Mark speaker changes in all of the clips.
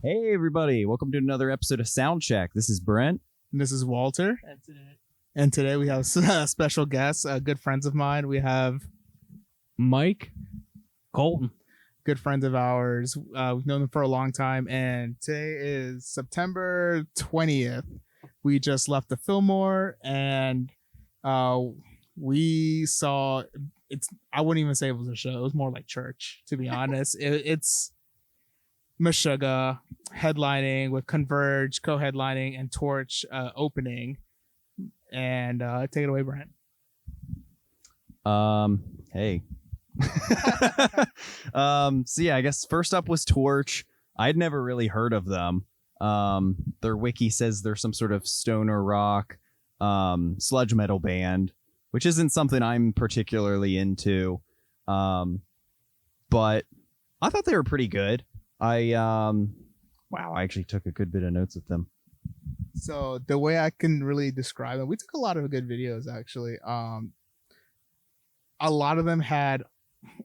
Speaker 1: Hey everybody, welcome to another episode of Soundcheck. This is Brent.
Speaker 2: And this is Walter.
Speaker 3: That's it.
Speaker 2: And today we have special guests, good friends of mine. We have
Speaker 3: Mike, Colton.
Speaker 2: good friends of ours. We've known them for a long time. And today is September 20th. We just left the Fillmore and we saw I wouldn't even say it was a show. It was more like church, to be honest. It's Meshuggah headlining with Converge co-headlining and Torche opening. And take it away, Brent.
Speaker 1: Hey. So yeah, I guess first up was Torche. I'd never really heard of them. Their wiki says they're some sort of stoner rock, sludge metal band, which isn't something I'm particularly into. But I thought they were pretty good. I actually took a good bit of notes with them.
Speaker 2: So the way I can really describe them, we took a lot of good videos actually. A lot of them had,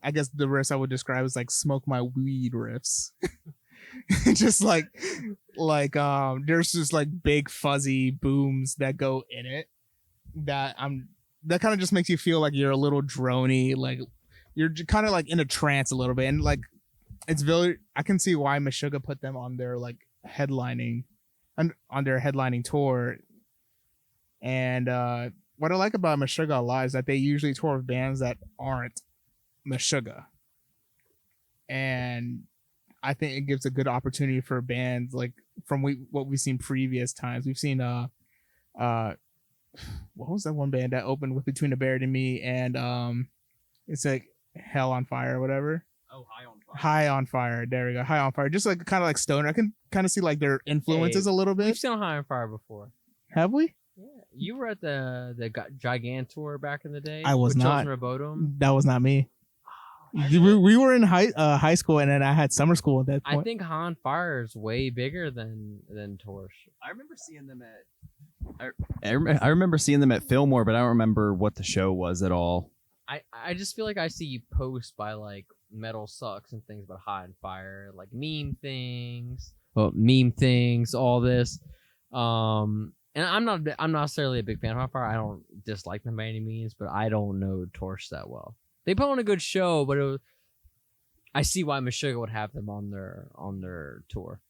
Speaker 2: I guess the riffs I would describe as like smoke my weed riffs. Just like there's just like big fuzzy booms that go in it that kind of just makes you feel like you're a little droney, like you're kind of like in a trance a little bit, and like it's very, I can see why Meshuggah put them on their like headlining on their headlining tour. And what I like about Meshuggah Live is that they usually tour with bands that aren't Meshuggah, and I think it gives a good opportunity for bands like from what we've seen previous times. We've seen what was that one band that opened with Between a Buried and Me, and it's like Hell on Fire or whatever.
Speaker 1: Oh, High on Fire.
Speaker 2: High on Fire. There we go. High on Fire. Just like kind of like stoner. I can kind of see like their influences a little bit.
Speaker 3: We've seen High on Fire before.
Speaker 2: Have we?
Speaker 3: Yeah, you were at the Gigantour back in the day.
Speaker 2: I was
Speaker 3: with
Speaker 2: not.
Speaker 3: Children of Bodom.
Speaker 2: That was not me. We were in high school, and then I had summer school at that point.
Speaker 3: I think High on Fire is way bigger than Torche.
Speaker 1: I remember seeing them at I remember seeing them at Fillmore, but I don't remember what the show was at all.
Speaker 3: I just feel like I see posts by like Metal Sucks and things about High on Fire, like meme things, all this. And I'm not necessarily a big fan of High on Fire. I don't dislike them by any means, but I don't know Torche that well. They put on a good show, but I see why Meshuggah would have them on their tour.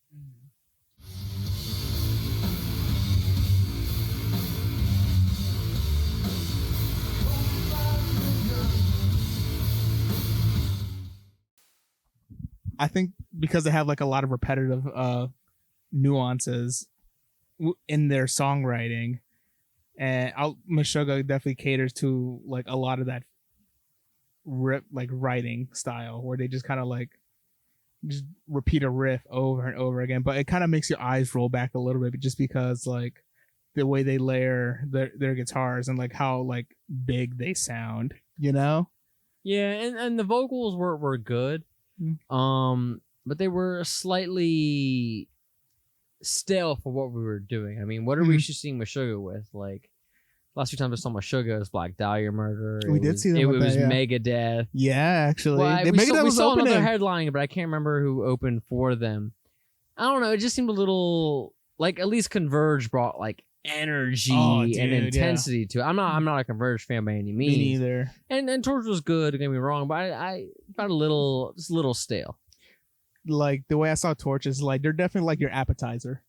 Speaker 2: I think because they have like a lot of repetitive nuances in their songwriting, and Meshuggah definitely caters to like a lot of that writing style where they just kind of like just repeat a riff over and over again, but it kind of makes your eyes roll back a little bit just because like the way they layer their guitars and like how like big they sound, you know?
Speaker 3: Yeah, and the vocals were good. But they were slightly stale for what we were doing. I mean, what are we used to seeing Meshuggah with? Like last few times I saw Meshuggah was Black Dahlia Murder.
Speaker 2: We did see them.
Speaker 3: It
Speaker 2: with
Speaker 3: was
Speaker 2: that, yeah.
Speaker 3: Megadeth.
Speaker 2: Yeah, actually,
Speaker 3: Well, we saw
Speaker 2: opening.
Speaker 3: another headline, but I can't remember who opened for them. I don't know. It just seemed a little like at least Converge brought like energy and intensity to it. I'm not a Converge fan by any means.
Speaker 2: Me neither.
Speaker 3: And Torche was good. Don't get me wrong, but I found just a little stale.
Speaker 2: Like the way I saw Torche is like they're definitely like your appetizer,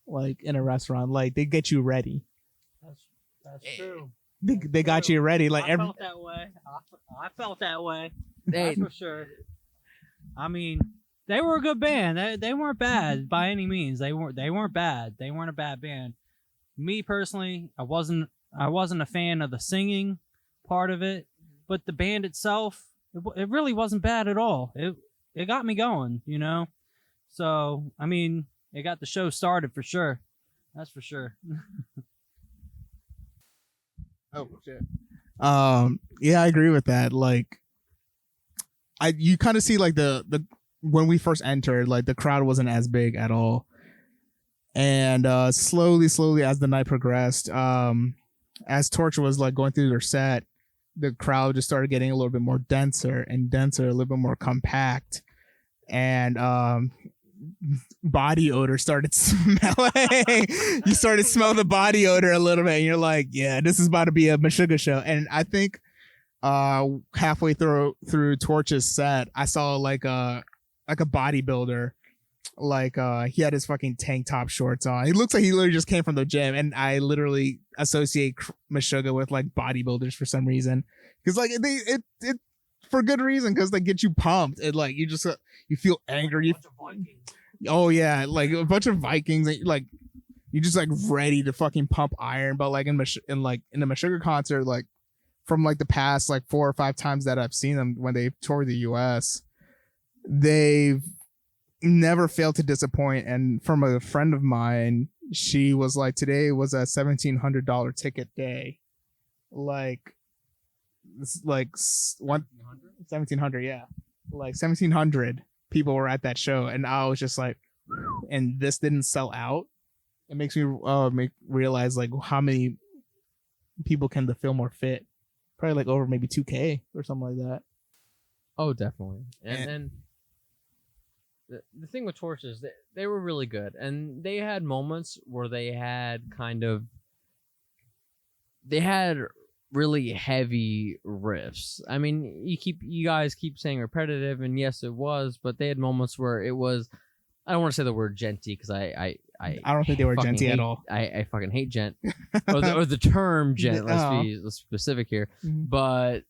Speaker 2: like in a restaurant. Like they get you ready.
Speaker 4: That's true.
Speaker 2: They got you ready. Like
Speaker 4: I felt that way. I felt that way. That's for sure. I mean, they were a good band. They weren't bad by any means. They weren't bad. They weren't a bad band. Me personally, I wasn't a fan of the singing part of it, but the band itself, it really wasn't bad at all. It got me going, you know. So I mean, it got the show started for sure. That's for sure.
Speaker 2: Oh shit. Yeah, I agree with that. Like, you kind of see like the when we first entered, like the crowd wasn't as big at all, and slowly as the night progressed, as Torche was like going through their set, the crowd just started getting a little bit more denser and denser, a little bit more compact, and body odor started smelling. You started smelling the body odor a little bit, and you're like, yeah, this is about to be a Meshuggah show. And I think halfway through Torche's set, I saw like a bodybuilder. Like he had his fucking tank top shorts on. He looks like he literally just came from the gym, and I literally associate Meshuggah with like bodybuilders for some reason, because like it for good reason, because they get you pumped and like you just you feel angry. Oh yeah, like a bunch of Vikings, like you just like ready to fucking pump iron. But like in the Meshuggah concert, like from like the past like 4 or 5 times that I've seen them when they toured the US, they've never failed to disappoint. And from a friend of mine, she was like, today was a $1,700 ticket day. Like it's like 1,700, yeah, like 1,700 people were at that show, and I was just like, and this didn't sell out. It makes me realize like how many people can the Fillmore fit. Probably like over maybe 2K or something like that.
Speaker 3: Oh, definitely. And then the thing with Torche is they were really good, and they had moments where they had really heavy riffs. I mean, you guys keep saying repetitive, and yes, it was, but they had moments where it was. I don't want to say the word genty because I
Speaker 2: don't think they were genty at all.
Speaker 3: I fucking hate gent or the term gent. Let's be specific here.
Speaker 2: Mm-hmm.
Speaker 3: But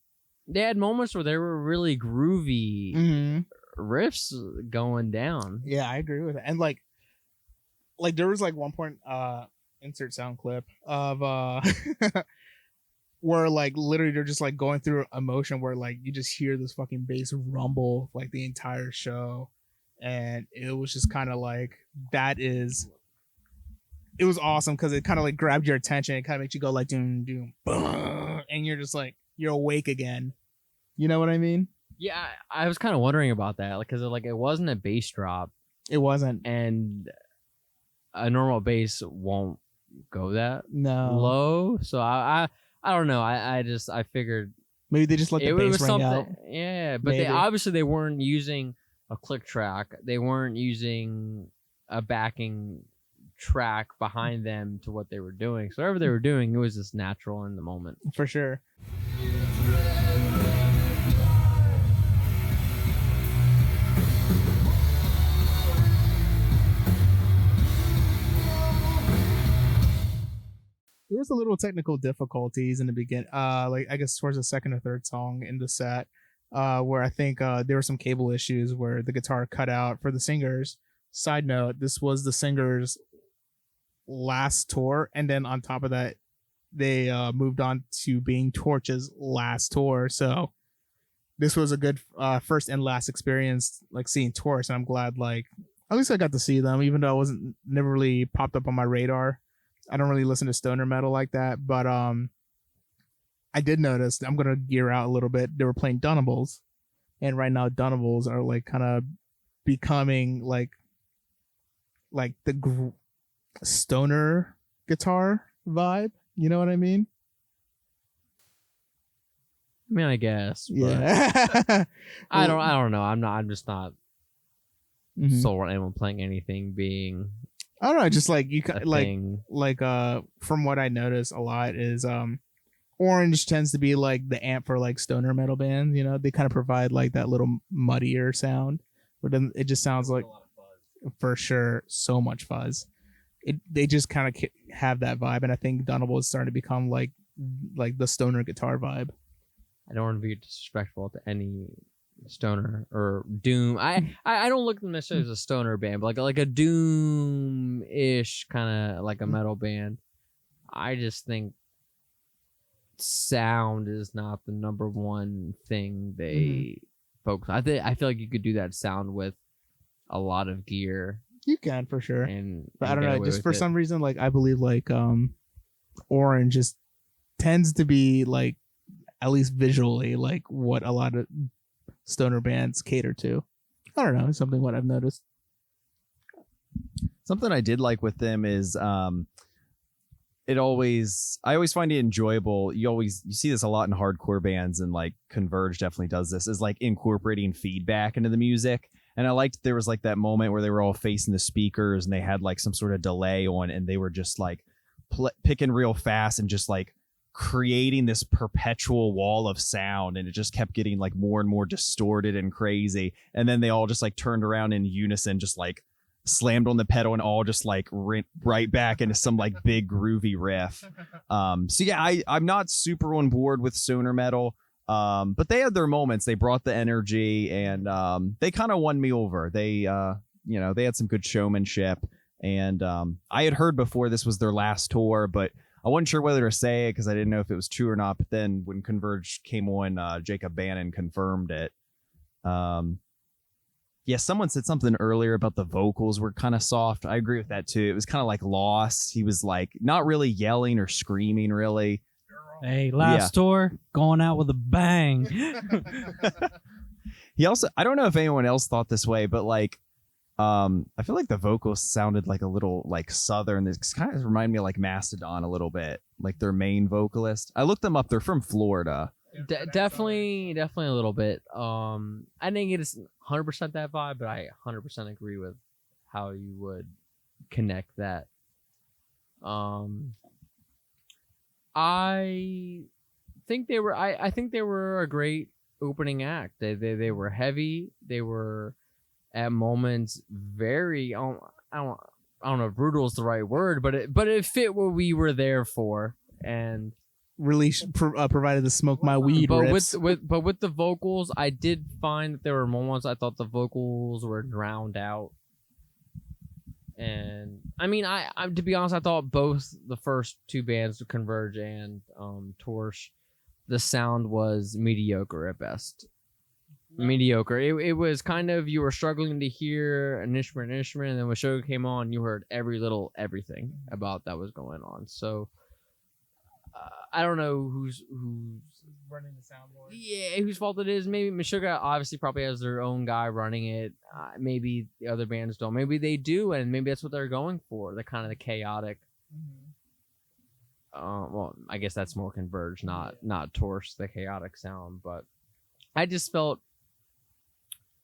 Speaker 3: they had moments where they were really groovy.
Speaker 2: Mm-hmm.
Speaker 3: Riffs going down.
Speaker 2: Yeah, I agree with it. And like there was like one point insert sound clip of where like literally they're just like going through emotion where like you just hear this fucking bass rumble like the entire show, and it was just kind of like it was awesome because it kind of like grabbed your attention. It kind of makes you go like doom doom boom, and you're just like you're awake again. You know what I mean?
Speaker 3: Yeah, I was kind of wondering about that, because like it wasn't a bass drop.
Speaker 2: It wasn't,
Speaker 3: and a normal bass won't go that
Speaker 2: low.
Speaker 3: So I don't know. I figured
Speaker 2: maybe they just let the bass ring out.
Speaker 3: Yeah, but they weren't using a click track. They weren't using a backing track behind them to what they were doing. So whatever they were doing, it was just natural in the moment.
Speaker 2: For sure. There was a little technical difficulties in the beginning, like I guess towards the second or third song in the set, where I think there were some cable issues where the guitar cut out for the singers. Side note, this was the singers' last tour, and then on top of that, they moved on to being Torche's last tour. So this was a good first and last experience, like seeing Torche, and I'm glad like at least I got to see them, even though it never really popped up on my radar. I don't really listen to stoner metal like that, but I did notice. I'm gonna gear out a little bit. They were playing Dunables, and right now Dunables are like kind of becoming like the stoner guitar vibe. You know what I mean?
Speaker 3: I mean, I guess.
Speaker 2: Yeah.
Speaker 3: I don't know. I'm just not
Speaker 2: Mhm.
Speaker 3: sold on anyone playing anything being.
Speaker 2: I don't know, just like you
Speaker 3: thing.
Speaker 2: like from what I notice a lot is Orange tends to be like the amp for like stoner metal bands, you know. They kind of provide like that little muddier sound, but then it just sounds like for sure so much fuzz. They just kind of have that vibe, and I think Dunnable is starting to become like the stoner guitar vibe.
Speaker 3: I don't want to be disrespectful to any stoner or doom. I don't look at them necessarily as a stoner band, but like a doom-ish kind of like a metal band. I just think sound is not the number one thing they focus on. I feel like you could do that sound with a lot of gear.
Speaker 2: You can for sure, but I don't know. Just for some reason, like I believe like Orange just tends to be like at least visually like what a lot of stoner bands cater to. I don't know. It's something what I've noticed.
Speaker 1: Something I did like with them is I always find it enjoyable. You see this a lot in hardcore bands, and like Converge definitely does this, is like incorporating feedback into the music. And I liked there was like that moment where they were all facing the speakers and they had like some sort of delay on, and they were just like picking real fast and just like creating this perpetual wall of sound, and it just kept getting like more and more distorted and crazy. And then they all just like turned around in unison, just like slammed on the pedal, and all just like right back into some like big groovy riff. So yeah, I'm not super on board with stoner metal, but they had their moments. They brought the energy, and they kind of won me over. They they had some good showmanship, and I had heard before this was their last tour, but I wasn't sure whether to say it because I didn't know if it was true or not. But then when Converge came on, Jacob Bannon confirmed it. Yeah, someone said something earlier about the vocals were kind of soft. I agree with that too. It was kind of like lost. He was like not really yelling or screaming really.
Speaker 4: Hey, last tour, going out with a bang.
Speaker 1: He also, I don't know if anyone else thought this way, but like, I feel like the vocals sounded like a little like Southern. This kind of reminded me of like Mastodon a little bit, like their main vocalist. I looked them up. They're from Florida.
Speaker 3: Definitely a little bit. I didn't get 100% that vibe, but I 100% agree with how you would connect that. I think they were. I think they were a great opening act. They were heavy. They were at moments very. I don't know if brutal is the right word, but it fit what we were there for, and
Speaker 2: really provided the smoke my weed
Speaker 3: but
Speaker 2: riffs.
Speaker 3: with the vocals, I did find that there were moments I thought the vocals were drowned out. And I mean, I to be honest, I thought both the first two bands, Converge and Torche, the sound was mediocre at best. Mediocre. It was kind of, you were struggling to hear an instrument, and then when Meshuggah came on, you heard everything about that was going on. So I don't know who's
Speaker 2: Running the soundboard.
Speaker 3: Yeah, whose fault it is. Maybe Meshuggah obviously probably has their own guy running it. Maybe the other bands don't. Maybe they do, and maybe that's what they're going for. The kind of the chaotic. Well, I guess that's more Converge, not Torche, the chaotic sound. But I just felt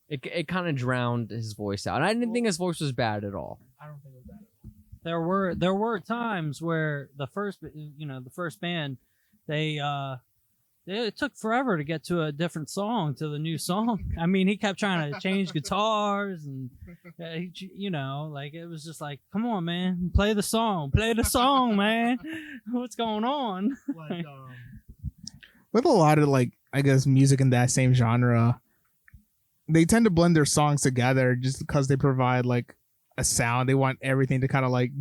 Speaker 3: it kind of drowned his voice out, and I didn't think his voice was bad at all.
Speaker 2: I don't think it was bad at all.
Speaker 4: There were times where the first band, it took forever to get to a different song, to the new song. I mean, he kept trying to change guitars, and like it was just like, come on, man, play the song, man. What's going on?
Speaker 2: Like, with a lot of like, I guess, music in that same genre, they tend to blend their songs together just because they provide like a sound. They want everything to kind of like.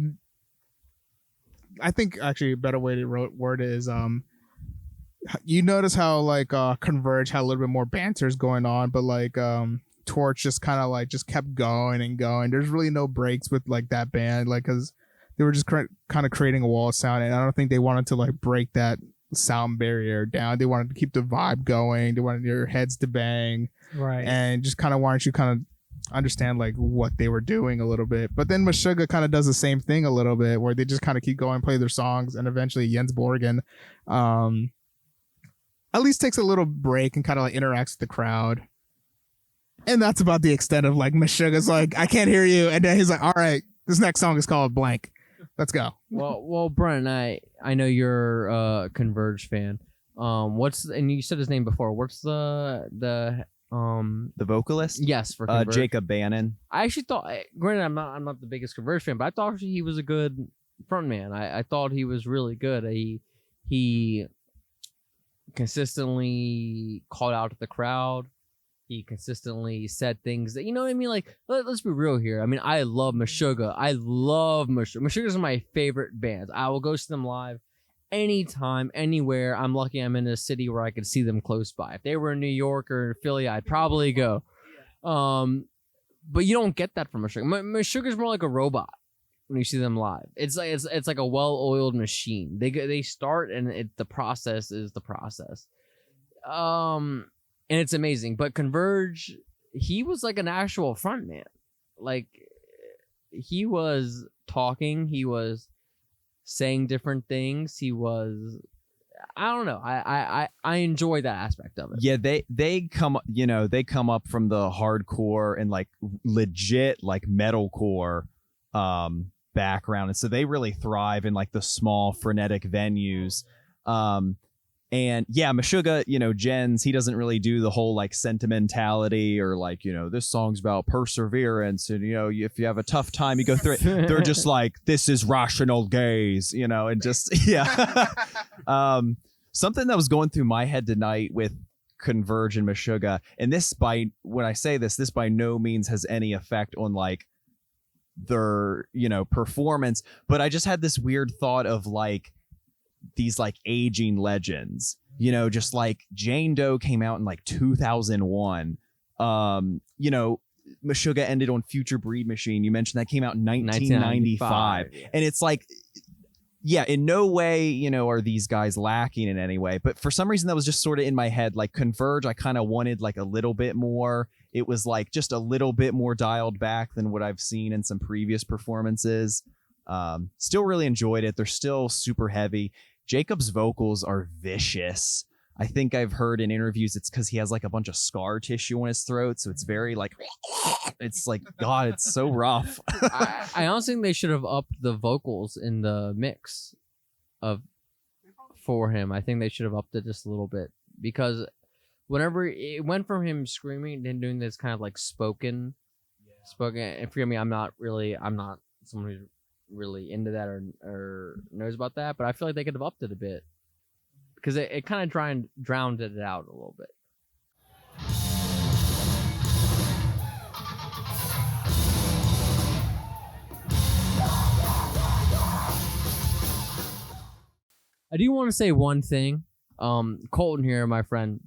Speaker 2: I think actually a better way to word it is you notice how like Converge had a little bit more banters going on, but like Torche just kind of like just kept going and going. There's really no breaks with like that band, like, because they were just kind of creating a wall of sound, and I don't think they wanted to like break that sound barrier down. They wanted to keep the vibe going. They wanted your heads to bang,
Speaker 4: right,
Speaker 2: and just kind of wanted you kind of understand like what they were doing a little bit. But then Meshuggah kind of does the same thing a little bit, where they just kind of keep going, play their songs, and eventually Jens Borgen at least takes a little break and kind of like interacts with the crowd. And that's about the extent of like Meshuggah's like, I can't hear you, and then he's like, all right, this next song is called blank. Let's go.
Speaker 3: Well, Brent, I know you're a Converge fan. And you said his name before. What's the
Speaker 1: vocalist?
Speaker 3: Yes, for Converge.
Speaker 1: Jacob Bannon.
Speaker 3: I actually thought, granted, I'm not the biggest Converge fan, but I thought he was a good frontman. I thought he was really good. He consistently called out to the crowd. He consistently said things that, you know what I mean? Like, let's be real here. I mean, I love Meshuggah. Meshuggah's my favorite bands. I will go see them live anytime, anywhere. I'm lucky I'm in a city where I could see them close by. If they were in New York or Philly, I'd probably go. But you don't get that from Meshuggah. Meshuggah's more like a robot when you see them live. It's like a well-oiled machine. They start, and the process is the process. And it's amazing. But Converge, he was like an actual frontman. Like, he was talking, he was saying different things, he was I don't know. I enjoy that aspect of it.
Speaker 1: Yeah, they come up from the hardcore and like legit like metalcore background, and so they really thrive in like the small frenetic venues. And yeah, Meshuggah, Jens, he doesn't really do the whole like sentimentality or like, this song's about perseverance and, if you have a tough time, you go through it. They're just like, this is rational gaze, and just, yeah. Something that was going through my head tonight with Converge and Meshuggah, and when I say this by no means has any effect on like their, performance, but I just had this weird thought of like, these like aging legends, just like Jane Doe came out in like 2001. Meshuggah ended on Future Breed Machine. You mentioned that came out in 1995. And it's like, yeah, in no way, are these guys lacking in any way. But for some reason that was just sort of in my head. Like Converge, I kind of wanted like a little bit more. It was like just a little bit more dialed back than what I've seen in some previous performances. Still really enjoyed it. They're still super heavy. Jacob's vocals are vicious. I think I've heard in interviews it's because he has like a bunch of scar tissue on his throat, so it's very like, it's like, God, it's so rough.
Speaker 3: I honestly think they should have upped the vocals in the mix for him. I think they should have upped it just a little bit, because whenever it went from him screaming and doing this kind of like spoken, and forgive me, I'm not someone who's really into that or knows about that, but I feel like they could have upped it a bit, because it kind of drowned it out a little bit. I do want to say one thing. Colton here, my friend,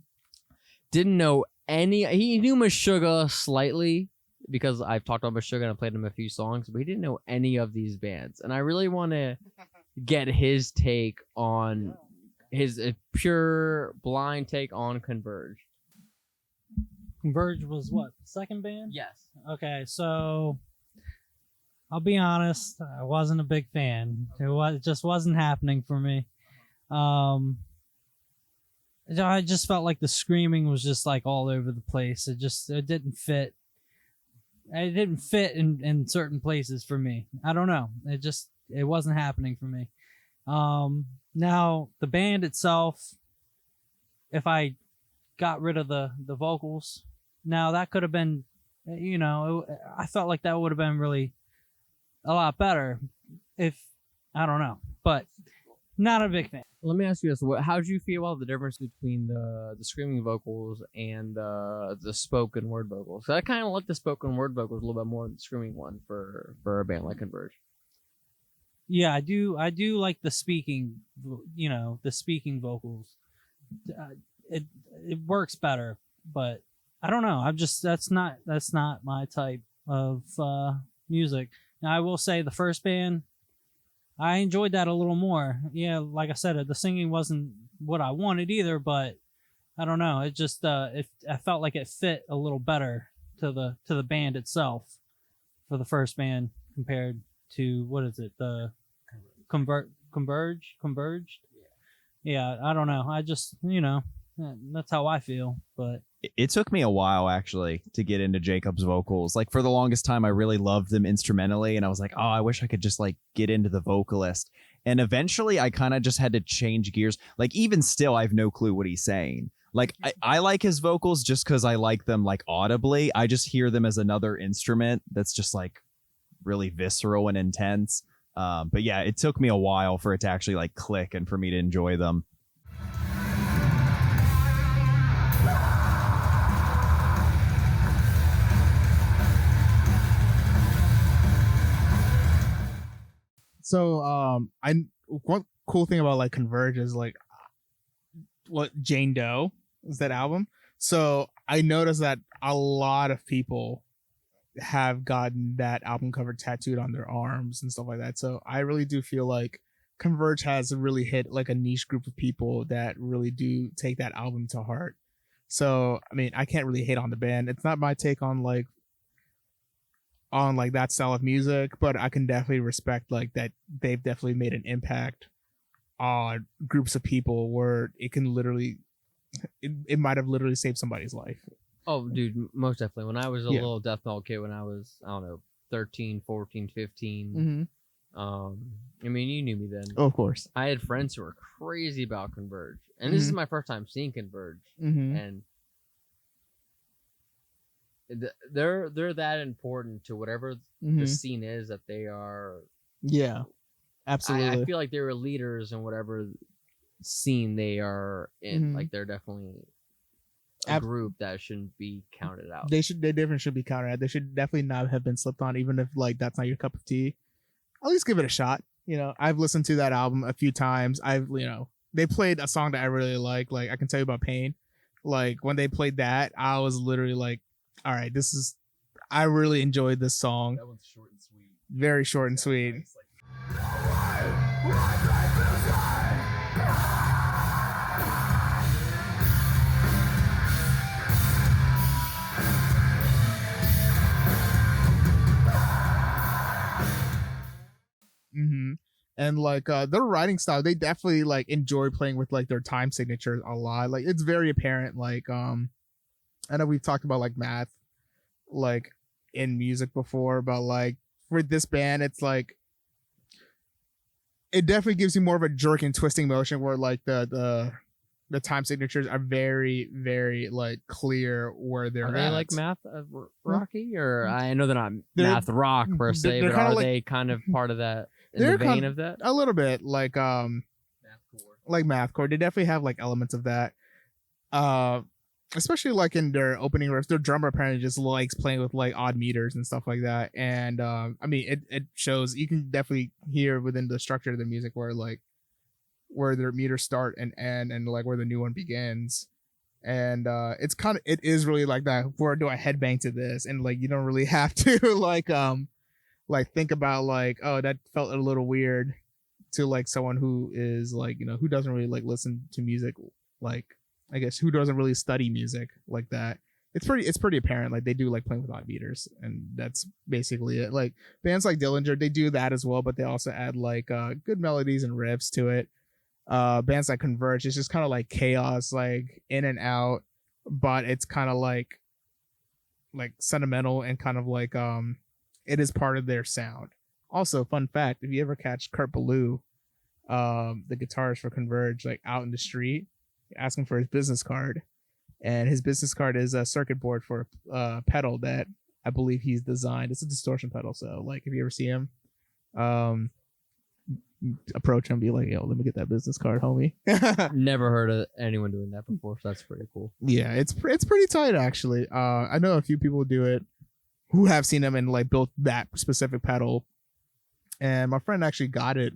Speaker 3: didn't know he knew Meshuggah slightly, because I've talked about Meshuggah and I played him a few songs, but he didn't know any of these bands. And I really want to get his take on his pure blind take on Converge.
Speaker 4: Converge was what, second band?
Speaker 3: Yes.
Speaker 4: Okay, so I'll be honest, I wasn't a big fan. It just wasn't happening for me. I just felt like the screaming was just like all over the place. It didn't fit. It didn't fit in certain places for me. I don't know. It wasn't happening for me. Now the band itself, if I got rid of the vocals, now that could have been, I felt like that would have been really a lot better I don't know, but not a big fan.
Speaker 3: Let me ask you this: how did you feel about the difference between the screaming vocals and the spoken word vocals? So I kind of like the spoken word vocals a little bit more than the screaming one for a band like Converge.
Speaker 4: Yeah, I do like the speaking, the speaking vocals. It works better, but I don't know. That's not my type of music. Now I will say the first band, I enjoyed that a little more. Yeah, like I said, the singing wasn't what I wanted either, but I don't know. It just I felt like it fit a little better to the band itself for the first band compared to, what is it, the Converged? Yeah, I don't know. I just, that's how I feel, but
Speaker 1: it took me a while actually to get into Jacob's vocals. Like for the longest time, I really loved them instrumentally, and I was like, oh, I wish I could just like get into the vocalist. And eventually I kind of just had to change gears. Like even still, I have no clue what he's saying. Like I like his vocals just because I like them like audibly. I just hear them as another instrument that's just like really visceral and intense. But yeah, it took me a while for it to actually like click and for me to enjoy them.
Speaker 2: So one cool thing about like Converge is like what Jane Doe is that album. So I noticed that a lot of people have gotten that album cover tattooed on their arms and stuff like that. So I really do feel like Converge has really hit like a niche group of people that really do take that album to heart. So I mean, I can't really hate on the band. It's not my take on like that style of music, but I can definitely respect like that they've definitely made an impact groups of people where it can literally, it might have literally saved somebody's life.
Speaker 3: Oh, dude, most definitely. When I was a
Speaker 2: Yeah.
Speaker 3: little death metal kid, when I was, I don't know, 13, 14, 15, I mean, you knew me then.
Speaker 2: Oh, of course.
Speaker 3: I had friends who were crazy about Converge. And this is my first time seeing Converge. And they're that important to whatever the scene is that they are.
Speaker 2: Yeah, absolutely.
Speaker 3: I feel like they were leaders in whatever scene they are in.
Speaker 2: Mhm.
Speaker 3: Like they're definitely a group that shouldn't be counted out.
Speaker 2: They definitely should be counted out. They should definitely not have been slept on, even if like that's not your cup of tea. At least give it a shot. You know, I've listened to that album a few times. They played a song that I really like. Like I Can Tell You About Pain. Like when they played that, I was literally like, all right, I really enjoyed this song.
Speaker 1: That one's short and sweet.
Speaker 2: Very short and sweet.
Speaker 1: Nice, like,
Speaker 2: And like their writing style, they definitely like enjoy playing with like their time signatures a lot. Like it's very apparent. Like I know we've talked about like math like in music before, but like for this band, it's like it definitely gives you more of a jerk and twisting motion where like the time signatures are very, very like clear where they're
Speaker 3: Are they
Speaker 2: at.
Speaker 3: like math rocky, or I know they're not math rock per se,
Speaker 2: they're
Speaker 3: but
Speaker 2: kinda
Speaker 3: are
Speaker 2: like-
Speaker 3: they kind of part of that in
Speaker 2: They're
Speaker 3: the vein
Speaker 2: kind-
Speaker 3: of that?
Speaker 2: a little bit like mathcore. They definitely have like elements of that. Especially like in their opening riffs, their drummer apparently just likes playing with like odd meters and stuff like that. And I mean, it shows. You can definitely hear within the structure of the music where their meters start and end, and like where the new one begins. And it is really like that. Where do I headbang to this? And like you don't really have to like think about like, oh, that felt a little weird to like someone who is like, who doesn't really like listen to music, like I guess who doesn't really study music like that. It's pretty apparent. Like they do like playing with odd meters, and that's basically it. Like bands like Dillinger, they do that as well, but they also add like good melodies and riffs to it. Bands like Converge, it's just kind of like chaos, like in and out, but it's kind of like sentimental and kind of like it is part of their sound. Also, fun fact, if you ever catch Kurt Ballou, the guitarist for Converge, like out in the street, asking for his business card, and his business card is a circuit board for a pedal that I believe he's designed. It's a distortion pedal, so like if you ever see him, approach him and be like, yo, let me get that business card, homie.
Speaker 3: Never heard of anyone doing that before, so that's pretty cool.
Speaker 2: Yeah, it's pretty tight actually. I know a few people do it who have seen him and like built that specific pedal, and my friend actually got it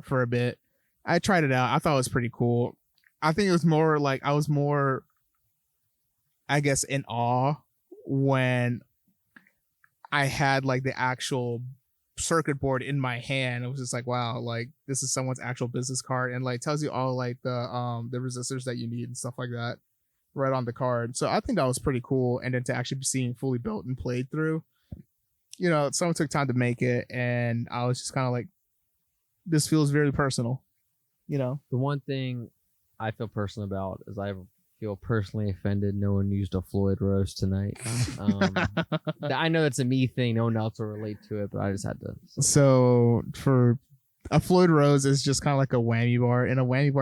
Speaker 2: for a bit. I tried it out. I thought it was pretty cool. I think it was more like I was more, I guess, in awe when I had like the actual circuit board in my hand. It was just like, wow, like this is someone's actual business card, and like tells you all like the resistors that you need and stuff like that right on the card. So I think that was pretty cool. And then to actually be seeing fully built and played through, someone took time to make it, and I was just kind of like, this feels very personal.
Speaker 3: The one thing I feel personal about is I feel personally offended no one used a Floyd roast tonight. I know it's a me thing, no one else will relate to it, but I just had to.
Speaker 2: So for a Floyd Rose is just kind of like a whammy bar, and a whammy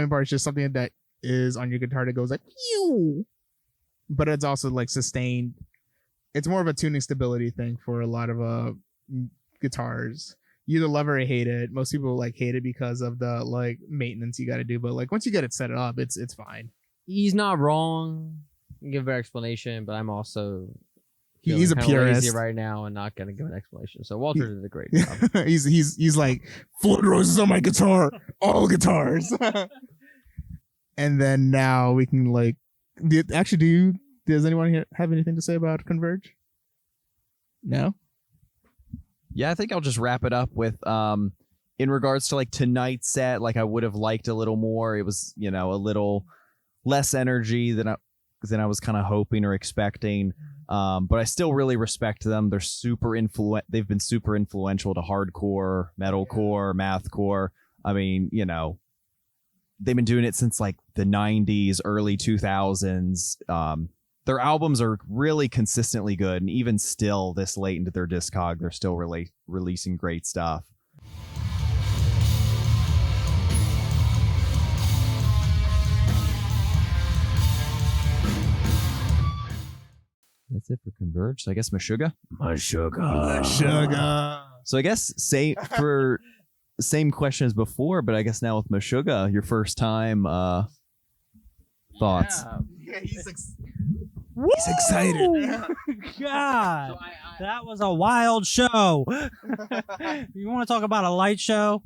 Speaker 2: bar is just something that is on your guitar that goes like pew, but it's also like sustained. It's more of a tuning stability thing for a lot of guitars. You either love it or hate it. Most people like hate it because of the like maintenance you got to do, but like once you get it set up, it's fine.
Speaker 3: He's not wrong. Give an explanation, but I'm also
Speaker 2: he's a
Speaker 3: kinda
Speaker 2: purist
Speaker 3: lazy right now and not gonna give an explanation. So Walter did a great job.
Speaker 2: he's like Floyd Rose is on my guitar, all guitars. And then now we can like does anyone here have anything to say about Converge? No.
Speaker 1: Yeah, I think I'll just wrap it up with in regards to like tonight's set, like I would have liked a little more. It was, a little less energy than I was kind of hoping or expecting. But I still really respect them. They're they've been super influential to hardcore, metalcore, mathcore. I mean, you know, they've been doing it since like the 90s, early 2000s. Their albums are really consistently good, and even still this late into their discog, they're still really releasing great stuff. That's it for Converge. So I guess Meshuggah.
Speaker 2: Meshuggah.
Speaker 1: So I guess same question as before, but I guess now with Meshuggah, your first time thoughts.
Speaker 2: Yeah, he's excited.
Speaker 4: God, that was a wild show. You want to talk about a light show?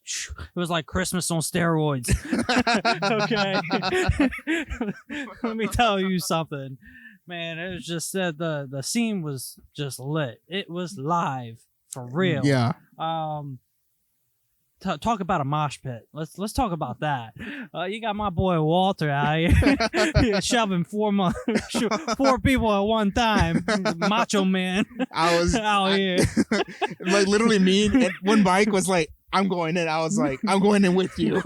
Speaker 4: It was like Christmas on steroids. Okay. Let me tell you something. Man, it was just the scene was just lit. It was live for real.
Speaker 2: Yeah.
Speaker 4: Talk about a mosh pit. Let's talk about that. You got my boy Walter out here shoving 4 people at one time. Macho man.
Speaker 2: I was
Speaker 4: out here.
Speaker 2: Like literally me and when Mike was like, I'm going in. I was like, I'm going in with you.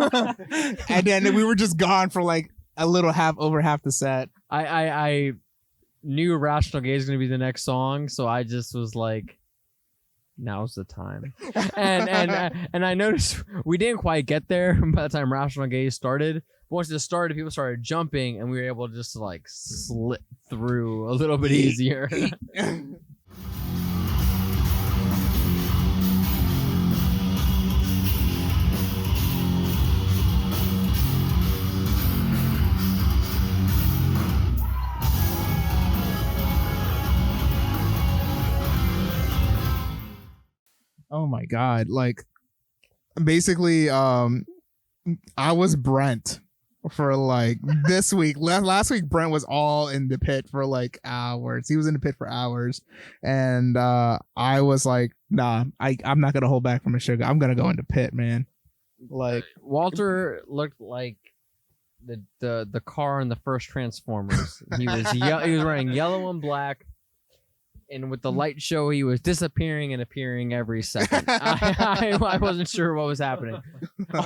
Speaker 2: And then we were just gone for like a little over half the set.
Speaker 3: I knew Rational Gaze was gonna be the next song, so I just was like, now's the time. And I noticed we didn't quite get there by the time Rational Gaze started. But once it started, people started jumping, and we were able to just like slip through a little bit easier.
Speaker 2: Oh my God. Like basically, I was Brent for like this week. Last week, Brent was all in the pit for like hours. He was in the pit for hours. And I was like, nah, I'm not going to hold back from Meshuggah. I'm going to go into pit, man. Like
Speaker 3: Walter looked like the car in the first Transformers. He was he was wearing yellow and black. And with the light show, he was disappearing and appearing every second. I wasn't sure what was happening.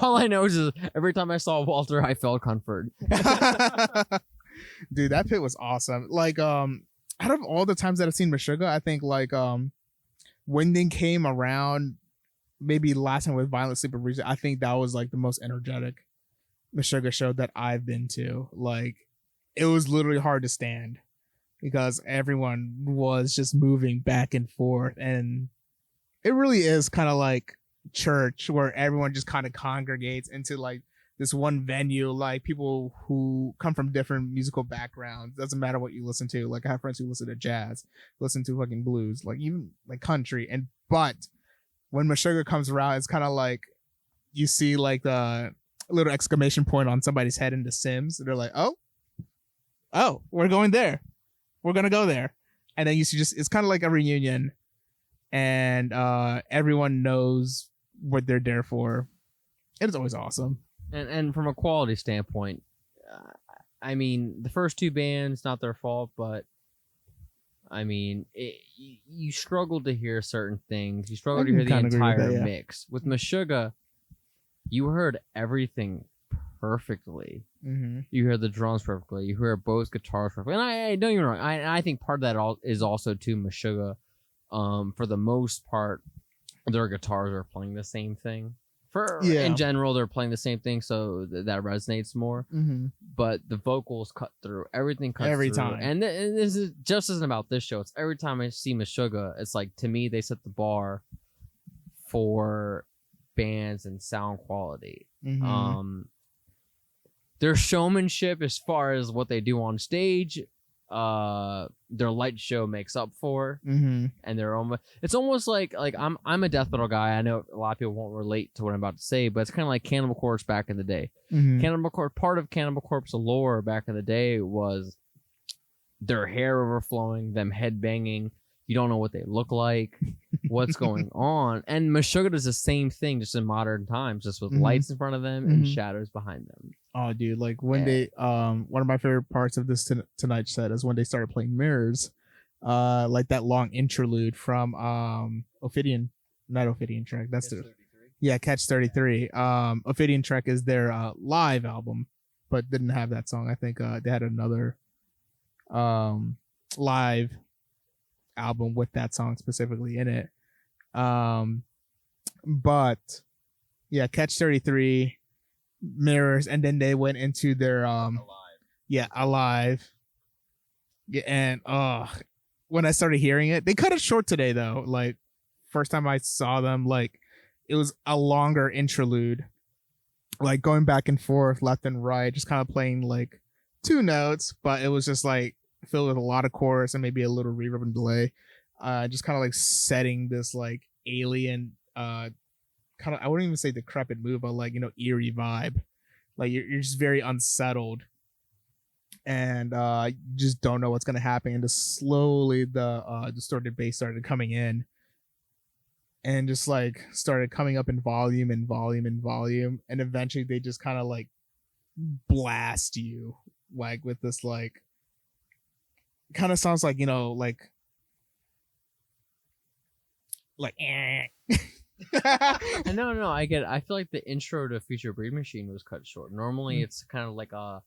Speaker 3: All I know is every time I saw Walter, I felt comfort.
Speaker 2: Dude, that pit was awesome. Like, out of all the times that I've seen Meshuggah, I think like when they came around, maybe last time with Violent Sleep Reason, I think that was like the most energetic Meshuggah show that I've been to. Like, it was literally hard to stand, because everyone was just moving back and forth. And it really is kind of like church, where everyone just kind of congregates into like this one venue, like people who come from different musical backgrounds. Doesn't matter what you listen to. Like I have friends who listen to jazz, listen to fucking blues, like even like country. But when Meshuggah comes around, it's kind of like you see like the little exclamation point on somebody's head in The Sims. They're like, oh, we're going there. We're going to go there. And then you see it's kind of like a reunion, and everyone knows what they're there for. It's always awesome.
Speaker 3: And from a quality standpoint, I mean, the first two bands, not their fault, but I mean, you struggle to hear certain things. You struggle to hear the entire mix. With Meshuggah, you heard everything perfectly.
Speaker 2: Mm-hmm.
Speaker 3: You hear the drums perfectly. You hear both guitars perfectly. And I don't get me wrong. I think part of that is also to Meshuggah. For the most part, their guitars are playing the same thing. In general, they're playing the same thing, so that resonates more.
Speaker 2: Mm-hmm.
Speaker 3: But the vocals cut through. Everything cuts
Speaker 2: every
Speaker 3: through.
Speaker 2: time.
Speaker 3: And this is just isn't about this show. It's every time I see Meshuggah, it's like, to me, they set the bar for bands and sound quality.
Speaker 2: Mm-hmm.
Speaker 3: Their showmanship, as far as what they do on stage, their light show makes up for.
Speaker 2: Mm-hmm.
Speaker 3: And it's almost like I'm a death metal guy. I know a lot of people won't relate to what I'm about to say, but it's kind of like Cannibal Corpse back in the day.
Speaker 2: Mm-hmm.
Speaker 3: Cannibal Corpse, part of Cannibal Corpse lore back in the day was their hair overflowing, them headbanging. You don't know what they look like, what's going on. And Meshuggah does the same thing, just in modern times, just with lights in front of them and shadows behind them.
Speaker 2: Oh, dude! Like when they, one of my favorite parts of this Tonight set is when they started playing Mirrors, like that long interlude from Ophidian, not Ophidian track. That's Yeah, Catch 33. Ophidian Trek is their live album, but didn't have that song. I think they had another live album with that song specifically in it. But yeah, Catch 33, Mirrors, and then they went into their Alive. Yeah, and when I started hearing it, they cut it short today though. Like first time I saw them, like it was a longer interlude, like going back and forth, left and right, just kind of playing like two notes, but it was just like filled with a lot of chorus and maybe a little reverb and delay. Just kind of like setting this like alien, kind of, I wouldn't even say decrepit mood, but like, you know, eerie vibe. Like you're just very unsettled, and you just don't know what's gonna happen. And just slowly the distorted bass started coming in, and just like started coming up in volume and volume and volume, and eventually they just kind of like blast you like with this like kind of sounds like, you know, like
Speaker 3: No, I get it. I feel like the intro to Future Breed Machine was cut short. Normally it's kind of like a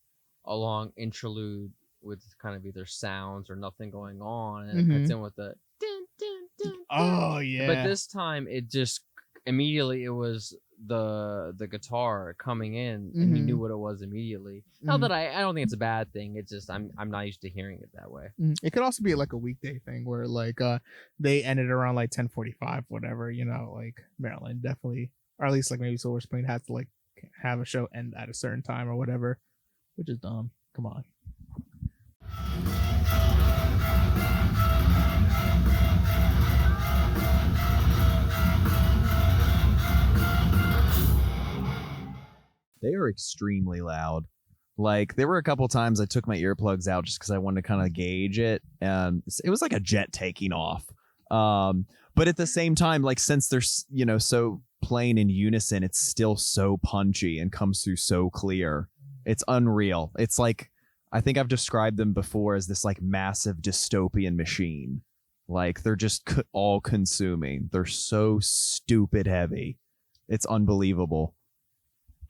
Speaker 3: long interlude with kind of either sounds or nothing going on, and it cuts in with the dun, dun, dun, dun.
Speaker 2: Oh yeah.
Speaker 3: But this time it just immediately it was the guitar coming in, and you knew what it was immediately. Not that I don't think it's a bad thing. It's just I'm not used to hearing it that way.
Speaker 2: It could also be like a weekday thing where like they ended around like 10:45, whatever, you know, like Maryland definitely, or at least like maybe Silver Spring has to like have a show end at a certain time or whatever, which is dumb. Come on.
Speaker 1: They are extremely loud. Like there were a couple times I took my earplugs out just because I wanted to kind of gauge it, and it was like a jet taking off. But at the same time, like since they're, you know, so playing in unison, it's still so punchy and comes through so clear. It's unreal. It's like, I think I've described them before as this like massive dystopian machine. Like they're just all consuming. They're so stupid heavy. It's unbelievable.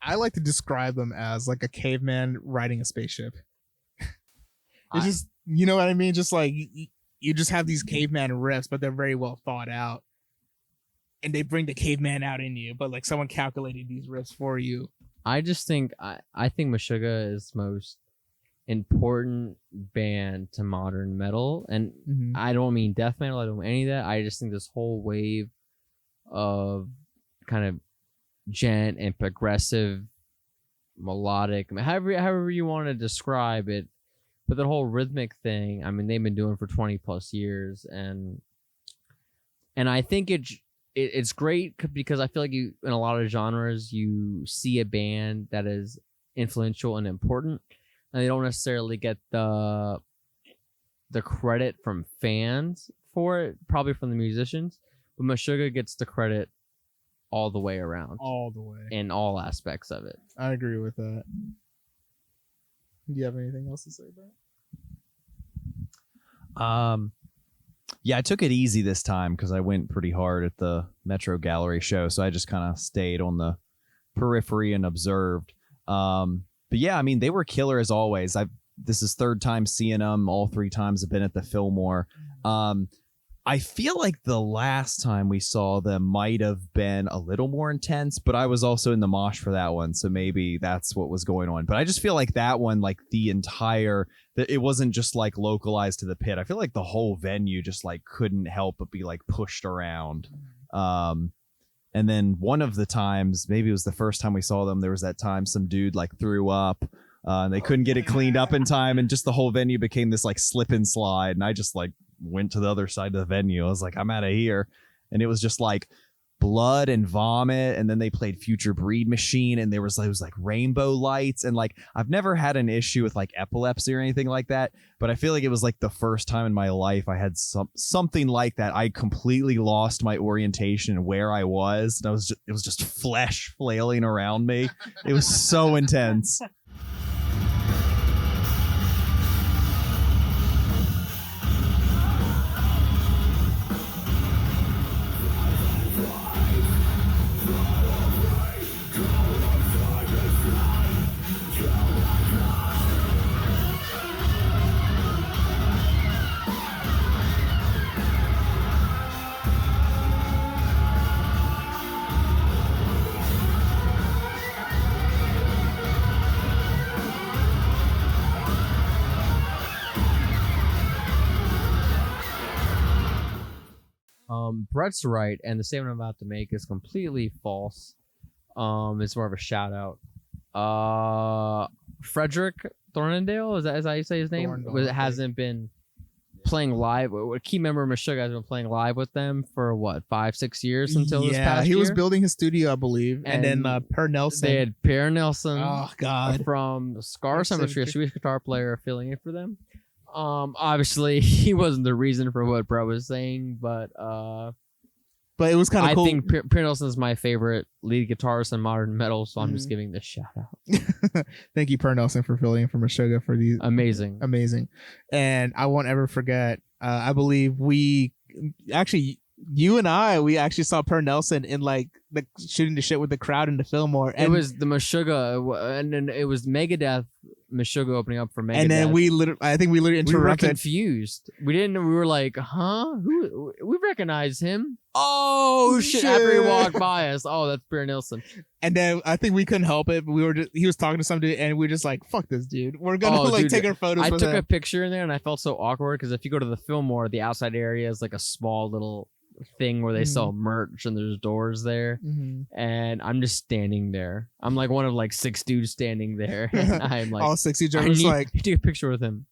Speaker 2: I like to describe them as like a caveman riding a spaceship. It's just, you know what I mean? Just like you just have these caveman riffs, but they're very well thought out. And they bring the caveman out in you, but like someone calculated these riffs for you.
Speaker 3: I just think I think Meshuggah is the most important band to modern metal, and I don't mean death metal, I don't mean any of that. I just think this whole wave of kind of gent and progressive melodic, I mean, however you want to describe it, but the whole rhythmic thing, I mean, they've been doing for 20 plus years, and I think it's great because I feel like you, in a lot of genres, you see a band that is influential and important, and they don't necessarily get the credit from fans for it, probably from the musicians, but Meshuggah gets the credit all the way around.
Speaker 2: All the way.
Speaker 3: In all aspects of it.
Speaker 2: I agree with that. Do you have anything else to say about it?
Speaker 1: Yeah, I took it easy this time because I went pretty hard at the Metro Gallery show, so I just kind of stayed on the periphery and observed. But yeah, I mean, they were killer as always. This is third time seeing them. All three times I've been at the Fillmore. I feel like the last time we saw them might have been a little more intense, but I was also in the mosh for that one, so maybe that's what was going on. But I just feel like that one, like it wasn't just like localized to the pit. I feel like the whole venue just like couldn't help but be like pushed around. And then one of the times, maybe it was the first time we saw them, there was that time some dude like threw up. And they couldn't get it cleaned up in time, and just the whole venue became this like slip and slide, and I just like went to the other side of the venue. I was like, I'm out of here. And it was just like blood and vomit, and then they played Future Breed Machine, and there was like rainbow lights, and like I've never had an issue with like epilepsy or anything like that, but I feel like it was like the first time in my life I had something like that. I completely lost my orientation and where I was, and it was just flesh flailing around me. It was so intense.
Speaker 3: Brett's right, and the statement I'm about to make is completely false. It's more of a shout out. Frederick Thornendale, is that how you say his name?
Speaker 2: Thorndale, I
Speaker 3: Hasn't been playing live. A key member of Meshuggah has been playing live with them for what, 5-6 years until this past
Speaker 2: he
Speaker 3: year?
Speaker 2: was building his studio, I believe, and then Per Nelson.
Speaker 3: They had Per Nelson.
Speaker 2: Oh God,
Speaker 3: from Scar
Speaker 2: Symmetry.
Speaker 3: Symmetry, a Swedish guitar player, filling in for them. Obviously he wasn't the reason for what Brett was saying, but
Speaker 2: it was kind of cool.
Speaker 3: I think Per Nelson is my favorite lead guitarist in modern metal, so I'm just giving this shout out.
Speaker 2: Thank you, Per Nelson, for filling in for Meshuggah for these
Speaker 3: Amazing.
Speaker 2: And I won't ever forget. I believe we actually, you and we actually saw Per Nelson in like the shooting the shit with the crowd in the Fillmore. And
Speaker 3: it was the Meshuggah, and then it was Megadeth. Meshuggah opening up for Megadeth.
Speaker 2: And then I think we literally interrupted.
Speaker 3: We were confused. We didn't. We were like, huh? Who? We recognize him.
Speaker 2: Oh shit!
Speaker 3: After he walked by us, oh, that's Per Nelson.
Speaker 2: And then I think we couldn't help it. But he was talking to some dude, and we were just like, "Fuck this dude. We're gonna take our photos."
Speaker 3: I
Speaker 2: with
Speaker 3: took
Speaker 2: him.
Speaker 3: a picture in there, and I felt so awkward because if you go to the Fillmore, the outside area is like a small little thing where they sell merch, and there's doors there. And I'm just standing there. I'm like one of like 6 dudes standing there, and I'm like,
Speaker 2: all 60
Speaker 3: I
Speaker 2: jokers
Speaker 3: need
Speaker 2: like,
Speaker 3: to take a picture with him.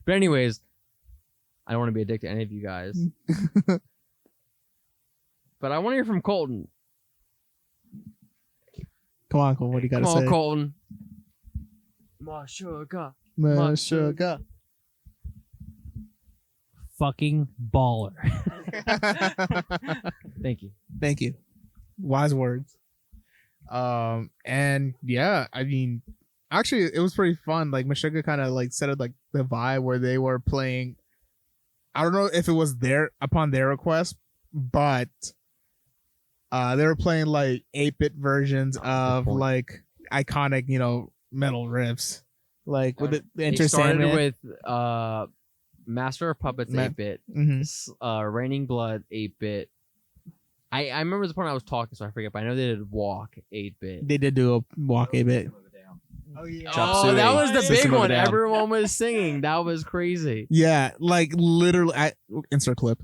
Speaker 3: But anyways, I don't want to be a dick to any of you guys. But I want to hear from Colton.
Speaker 2: Come on, Cole. What do you got to say?
Speaker 3: Come on, Colton.
Speaker 2: Meshuggah.
Speaker 4: Fucking baller.
Speaker 3: Thank you.
Speaker 2: Thank you. Wise words. And yeah, I mean, actually, it was pretty fun. Like Meshuggah kind of like set up like the vibe where they were playing. I don't know if it was upon their request, but they were playing like 8-bit versions of like iconic, metal riffs, like with the
Speaker 3: It started with Master of Puppets 8-bit, Raining Blood 8-bit. I remember the point I was talking, so I forget, but I know they did Walk 8-bit.
Speaker 2: They did do a Walk 8-bit.
Speaker 1: Oh yeah.
Speaker 3: Oh, that was the big one.
Speaker 1: Down.
Speaker 3: Everyone was singing. That was crazy.
Speaker 2: Yeah, like literally. Insert clip.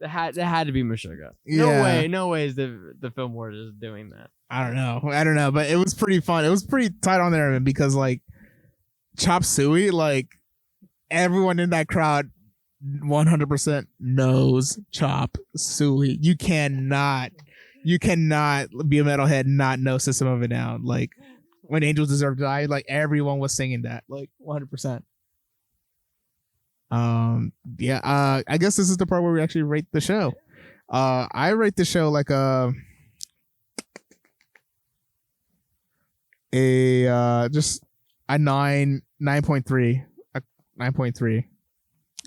Speaker 3: That had to be Meshuggah.
Speaker 2: Yeah.
Speaker 3: No way is the Fillmore just doing that.
Speaker 2: I don't know, but it was pretty fun. It was pretty tight on there because like Chop Suey, like everyone in that crowd 100% knows Chop Suey. You cannot be a metalhead and not know System of a Down. Like when Angels Deserve to Die, like everyone was singing that, like 100%. I guess this is the part where we actually rate the show. I rate the show like just a 9.3. 9.3.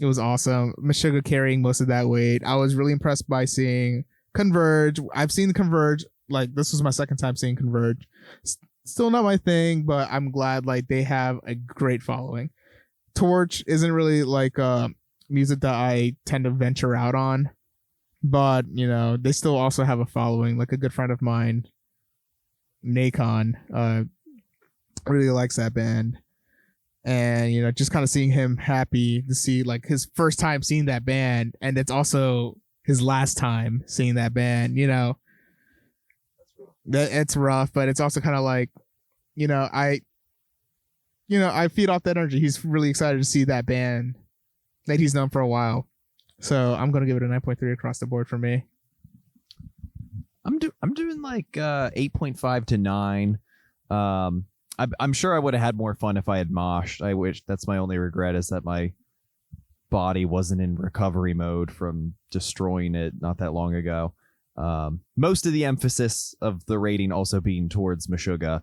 Speaker 2: It was awesome. Meshuggah carrying most of that weight. I was really impressed by seeing Converge. I've seen Converge. Like this was my second time seeing Converge. Still not my thing, but I'm glad like they have a great following. Torche isn't really like music that I tend to venture out on, but they still also have a following. Like a good friend of mine, Nacon, really likes that band, and just kind of seeing him happy to see like his first time seeing that band, and it's also his last time seeing that band. That it's rough, but it's also kind of like, I feed off that energy. He's really excited to see that band that he's known for a while. So I'm gonna give it a 9.3 across the board for me.
Speaker 1: I'm doing like 8.5 to 9. I'm sure I would have had more fun if I had moshed. I wish that's my only regret is that my body wasn't in recovery mode from destroying it not that long ago. Most of the emphasis of the rating also being towards Meshuggah.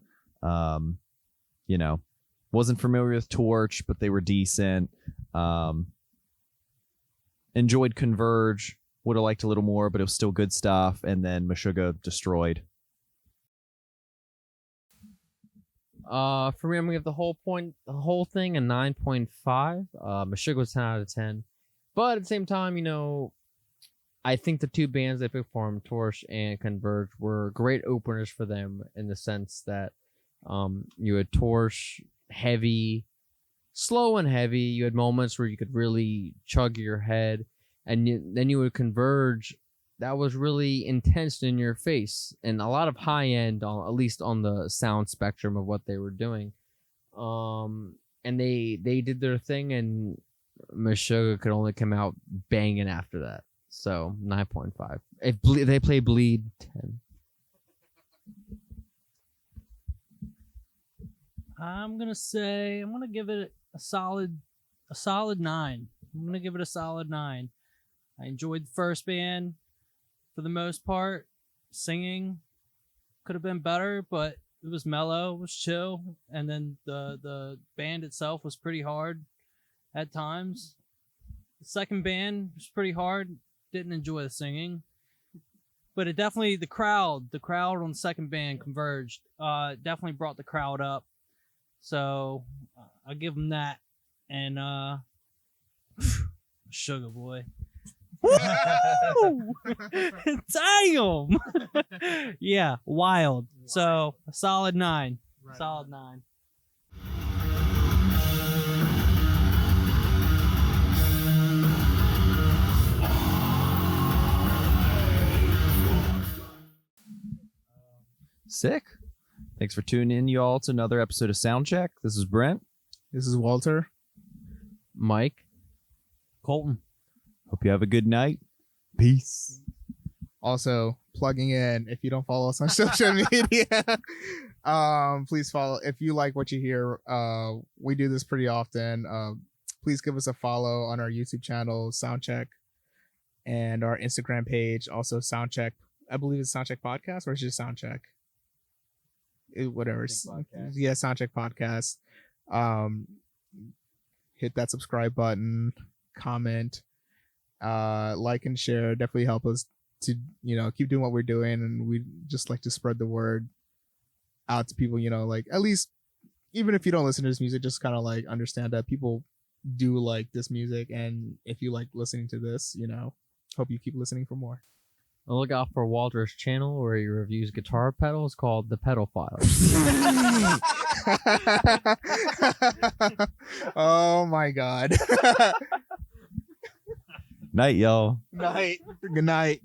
Speaker 1: Wasn't familiar with Torche, but they were decent. Enjoyed Converge. Would have liked a little more, but it was still good stuff. And then Meshuggah destroyed.
Speaker 3: For me, I'm gonna give the whole thing a 9.5. Meshuggah was 10 out of 10, but at the same time, I think the two bands they performed, Torche and Converge, were great openers for them in the sense that you had Torche heavy, slow and heavy. You had moments where you could really chug your head, and then you would Converge. That was really intense in your face, and a lot of high end, at least on the sound spectrum of what they were doing. And they did their thing, and Meshuggah could only come out banging after that. So 9.5. If they play Bleed, 10.
Speaker 4: I'm gonna give it a solid 9. I'm gonna give it a solid 9. I enjoyed the first band for the most part. Singing could have been better, but it was mellow, it was chill, and then the band itself was pretty hard at times. The second band was pretty hard. Didn't enjoy the singing, but it definitely the crowd on the second band Converged definitely brought the crowd up. So I'll give them that. And Sugar Boy. Woo! Damn. Yeah, wild. So a solid 9.
Speaker 2: Right.
Speaker 4: Solid 9.
Speaker 1: Sick. Thanks for tuning in, y'all, to another episode of Soundcheck. This is Brent.
Speaker 2: This is Walter.
Speaker 3: Mike.
Speaker 4: Colton.
Speaker 1: Hope you have a good night. Peace.
Speaker 2: Also, plugging in, if you don't follow us on social media, please follow. If you like what you hear, we do this pretty often. Please give us a follow on our YouTube channel, Soundcheck, and our Instagram page, also Soundcheck. I believe it's Soundcheck Podcast, or it's just Soundcheck. Whatever. Yeah, Soundcheck Podcast. Hit that subscribe button, comment, like and share. Definitely help us to keep doing what we're doing, and we just like to spread the word out to people. Like, at least even if you don't listen to this music, just kind of like understand that people do like this music, and if you like listening to this, hope you keep listening for more.
Speaker 3: And look out for Walter's channel where he reviews guitar pedals called The Pedal Files.
Speaker 2: Oh my god.
Speaker 1: Night, y'all.
Speaker 2: Night. Good night.